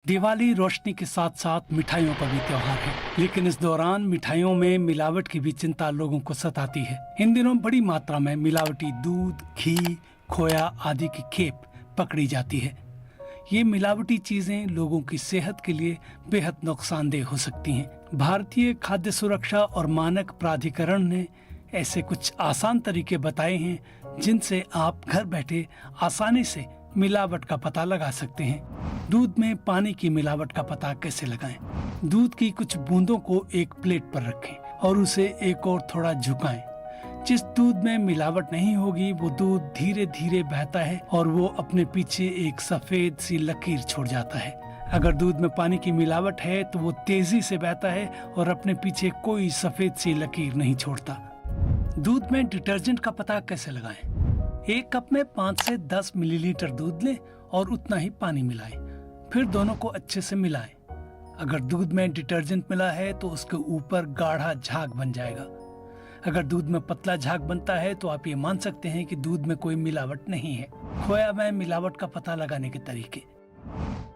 दिवाली रोशनी के साथ साथ मिठाइयों का भी त्योहार है, लेकिन इस दौरान मिठाइयों में मिलावट की भी चिंता लोगों को सताती है। इन दिनों बड़ी मात्रा में मिलावटी दूध, घी, खोया आदि की खेप पकड़ी जाती है। ये मिलावटी चीजें लोगों की सेहत के लिए बेहद नुकसानदेह हो सकती हैं। भारतीय खाद्य सुरक्षा और मानक प्राधिकरण ने ऐसे कुछ आसान तरीके बताए हैं जिनसे आप घर बैठे आसानी से मिलावट का पता लगा सकते हैं। दूध में पानी की मिलावट का पता कैसे लगाएं? दूध की कुछ बूंदों को एक प्लेट पर रखें और उसे एक और थोड़ा झुकाएं। जिस दूध में मिलावट नहीं होगी वो दूध धीरे धीरे बहता है और वो अपने पीछे एक सफेद सी लकीर छोड़ जाता है। अगर दूध में पानी की मिलावट है तो वो तेजी से बहता है और अपने पीछे कोई सफेद सी लकीर नहीं छोड़ता। दूध में डिटर्जेंट का पता कैसे लगाएं? एक कप में 5 से 10 मिलीलीटर दूध लें और उतना ही पानी मिलाएं। फिर दोनों को अच्छे से मिलाएं। अगर दूध में डिटर्जेंट मिला है तो उसके ऊपर गाढ़ा झाग बन जाएगा। अगर दूध में पतला झाग बनता है तो आप ये मान सकते हैं कि दूध में कोई मिलावट नहीं है। खोया में मिलावट का पता लगाने के तरीके।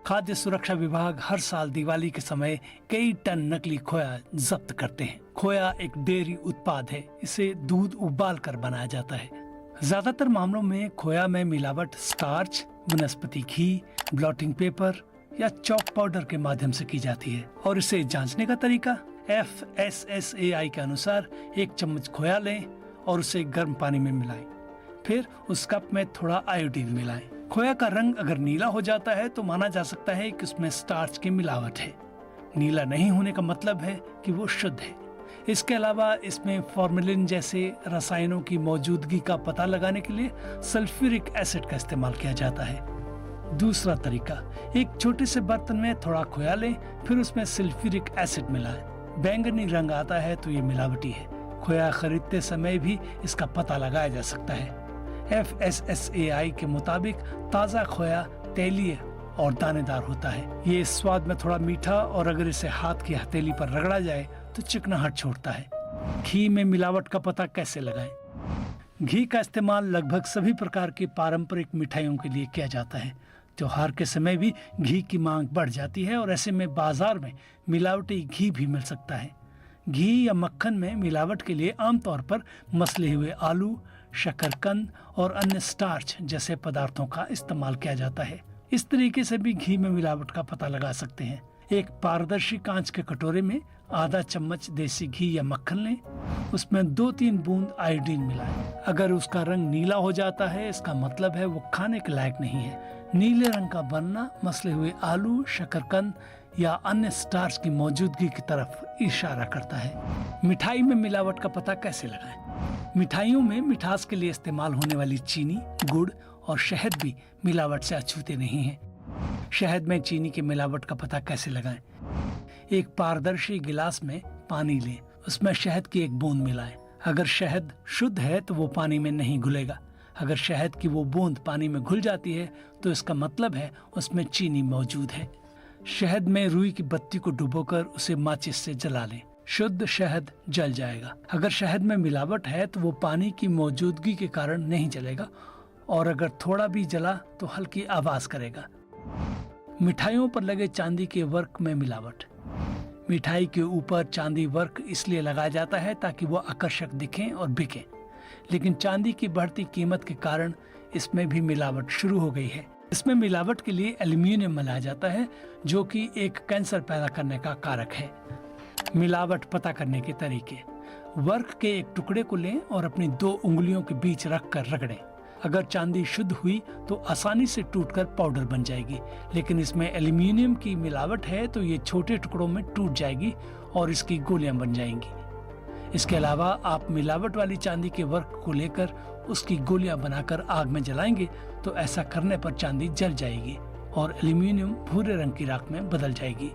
खाद्य सुरक्षा विभाग हर साल दिवाली के समय कई टन नकली खोया जब्त करते हैं। खोया एक डेयरी उत्पाद है, इसे दूध उबाल कर बनाया जाता है। ज्यादातर मामलों में खोया में मिलावट स्टार्च, वनस्पति घी, ब्लॉटिंग पेपर या चॉक पाउडर के माध्यम से की जाती है। और इसे जांचने का तरीका FSSAI के अनुसार 1 चम्मच खोया लें और उसे गर्म पानी में मिलाएं। फिर उस कप में थोड़ा आयोडीन मिलाएं। खोया का रंग अगर नीला हो जाता है तो माना जा सकता है कि उसमें स्टार्च की मिलावट है। नीला नहीं होने का मतलब है कि वो शुद्ध है। इसके अलावा इसमें फॉर्मेलिन जैसे रसायनों की मौजूदगी का पता लगाने के लिए सल्फ्यूरिक एसिड का इस्तेमाल किया जाता है। दूसरा तरीका, एक छोटे से बर्तन में थोड़ा खोया लें, फिर उसमें सल्फ्यूरिक एसिड मिलाएं। बैंगनी रंग आता है तो ये मिलावटी है। खोया खरीदते समय भी इसका पता लगाया जा सकता है। FSSAI के मुताबिक ताज़ा खोया तैलीय और दानेदार होता है। ये स्वाद में थोड़ा मीठा और अगर इसे हाथ की हथेली पर रगड़ा जाए तो चिकनाहट छोड़ता है। घी में मिलावट का पता कैसे लगाएं? घी का इस्तेमाल लगभग सभी प्रकार की पारंपरिक मिठाइयों के लिए किया जाता है। त्योहार के समय भी घी की मांग बढ़ जाती है और ऐसे में बाजार में मिलावटी घी भी मिल सकता है। घी या मक्खन में मिलावट के लिए आमतौर पर मसले हुए आलू, शकरकंद और अन्य स्टार्च जैसे पदार्थों का इस्तेमाल किया जाता है। इस तरीके से भी घी में मिलावट का पता लगा सकते हैं। एक पारदर्शी कांच के कटोरे में आधा चम्मच देसी घी या मक्खन लें, उसमें 2-3 बूंद आयोडीन मिलाएं। अगर उसका रंग नीला हो जाता है इसका मतलब है वो खाने के लायक नहीं है। नीले रंग का बनना मसले हुए आलू, शकरकंद या अन्य स्टार्च की मौजूदगी की तरफ इशारा करता है। मिठाई में मिलावट का पता कैसे लगाएं? मिठाइयों में मिठास के लिए इस्तेमाल होने वाली चीनी, गुड़ और शहद भी मिलावट से अछूते नहीं हैं। शहद में चीनी की मिलावट का पता कैसे लगाएं? एक पारदर्शी गिलास में पानी लें, उसमें शहद की 1 बूंद मिलाएं। अगर शहद शुद्ध है तो वो पानी में नहीं घुलेगा। अगर शहद की वो बूंद पानी में घुल जाती है तो इसका मतलब है उसमें चीनी मौजूद है। शहद में रुई की बत्ती को डुबोकर उसे माचिस से जला लें, शुद्ध शहद जल जाएगा। अगर शहद में मिलावट है तो वो पानी की मौजूदगी के कारण नहीं जलेगा और अगर थोड़ा भी जला तो हल्की आवाज करेगा। मिठाइयों पर लगे चांदी के वर्क में मिलावट। मिठाई के ऊपर चांदी वर्क इसलिए लगाया जाता है ताकि वो आकर्षक दिखें और बिकें, लेकिन चांदी की बढ़ती कीमत के कारण इसमें भी मिलावट शुरू हो गई है। इसमें मिलावट के लिए एल्यूमिनियम मिलाया जाता है जो कि एक कैंसर पैदा करने का कारक है। मिलावट पता करने के तरीके। वर्क के एक टुकड़े को लें और अपनी 2 उंगलियों के बीच रखकर रगड़ें। अगर चांदी शुद्ध हुई तो आसानी से टूटकर पाउडर बन जाएगी, लेकिन इसमें एल्यूमिनियम की मिलावट है तो ये छोटे टुकड़ों में टूट जाएगी और इसकी गोलियां बन जाएंगी। इसके अलावा आप मिलावट वाली चांदी के वर्क को लेकर उसकी गोलियां बनाकर आग में जलाएंगे तो ऐसा करने पर चांदी जल जाएगी और एल्यूमिनियम भूरे रंग की राख में बदल जाएगी।